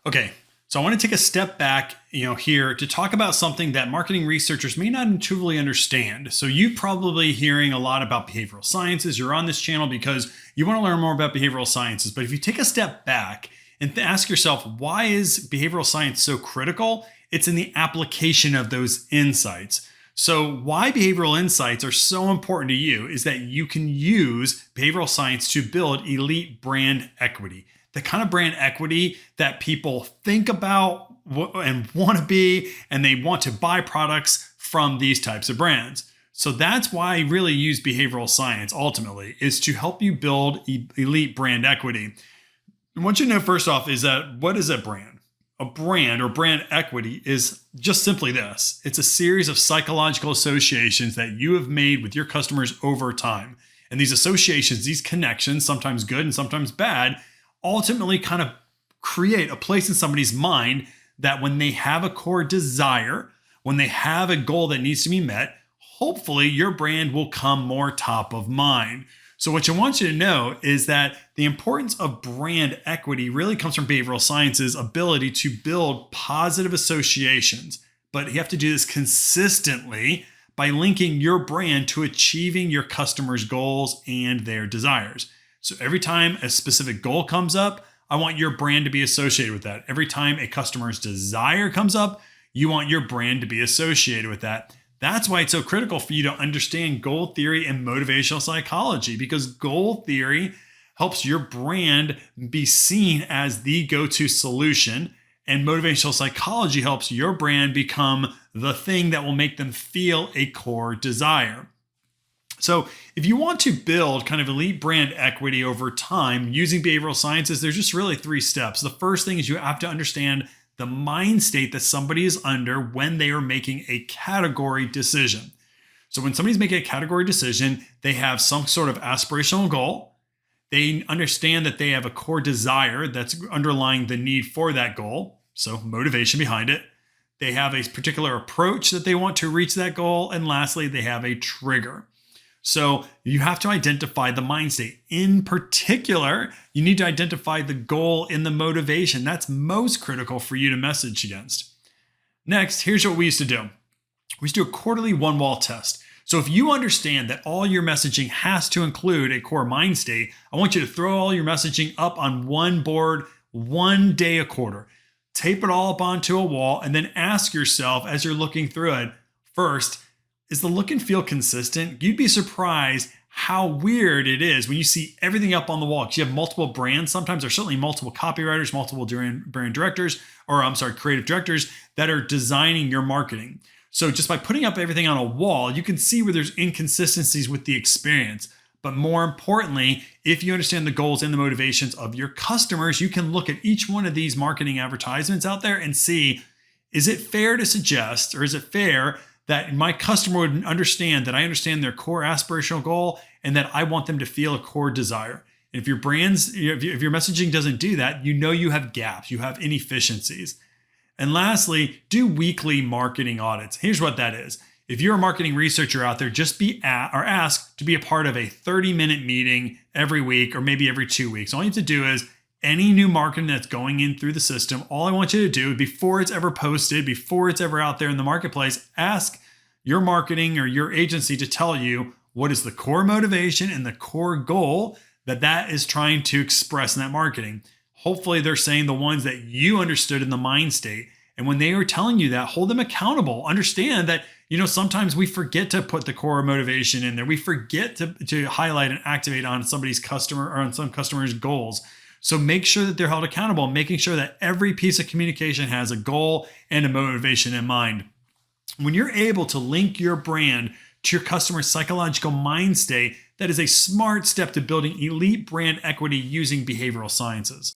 Okay, so I want to take a step back, here to talk about something that marketing researchers may not intuitively understand. So you're probably hearing a lot about behavioral sciences. You're on this channel because you want to learn more about behavioral sciences. But if you take a step back and ask yourself, why is behavioral science so critical? It's in the application of those insights. So why behavioral insights are so important to you is that you can use behavioral science to build elite brand equity. The kind of brand equity that people think about and want to be, and they want to buy products from these types of brands. So that's why I really use behavioral science ultimately, is to help you build elite brand equity. And what you know first off is that what is a brand? A brand or brand equity is just simply this. It's a series of psychological associations that you have made with your customers over time. And these associations, these connections, sometimes good and sometimes bad, ultimately kind of create a place in somebody's mind that when they have a core desire, when they have a goal that needs to be met, hopefully your brand will come more top of mind. So what I want you to know is that the importance of brand equity really comes from behavioral science's ability to build positive associations. But you have to do this consistently by linking your brand to achieving your customers' goals and their desires. So every time a specific goal comes up, I want your brand to be associated with that. Every time a customer's desire comes up, you want your brand to be associated with that. That's why it's so critical for you to understand goal theory and motivational psychology, because goal theory helps your brand be seen as the go-to solution, and motivational psychology helps your brand become the thing that will make them feel a core desire. So if you want to build kind of elite brand equity over time using behavioral sciences, there's just really 3 steps. The first thing is you have to understand the mind state that somebody is under when they are making a category decision. So when somebody's making a category decision, they have some sort of aspirational goal. They understand that they have a core desire that's underlying the need for that goal. So motivation behind it. They have a particular approach that they want to reach that goal. And lastly, they have a trigger. So you have to identify the mind state. In particular, you need to identify the goal and the motivation. That's most critical for you to message against. Next, here's what we used to do. We used to do a quarterly one-wall test. So if you understand that all your messaging has to include a core mind state, I want you to throw all your messaging up on one board, one day a quarter. Tape it all up onto a wall and then ask yourself as you're looking through it, first, is the look and feel consistent? You'd be surprised how weird it is when you see everything up on the wall. Because you have multiple brands. Sometimes there's certainly multiple copywriters, multiple brand directors, creative directors that are designing your marketing. So just by putting up everything on a wall, you can see where there's inconsistencies with the experience. But more importantly, if you understand the goals and the motivations of your customers, you can look at each one of these marketing advertisements out there and see, is it fair to suggest, or is it fair that my customer would understand that I understand their core aspirational goal and that I want them to feel a core desire. And if your messaging doesn't do that, you have gaps, you have inefficiencies. And lastly, do weekly marketing audits. Here's what that is. If you're a marketing researcher out there, just asked to be a part of a 30-minute meeting every week or maybe every 2 weeks. All you have to do is any new marketing that's going in through the system, all I want you to do before it's ever posted, before it's ever out there in the marketplace, ask your marketing or your agency to tell you what is the core motivation and the core goal that is trying to express in that marketing. Hopefully they're saying the ones that you understood in the mind state. And when they are telling you that, hold them accountable. Understand that, sometimes we forget to put the core motivation in there. We forget to highlight and activate on somebody's customer or on some customer's goals. So make sure that they're held accountable, making sure that every piece of communication has a goal and a motivation in mind. When you're able to link your brand to your customer's psychological mind state, that is a smart step to building elite brand equity using behavioral sciences.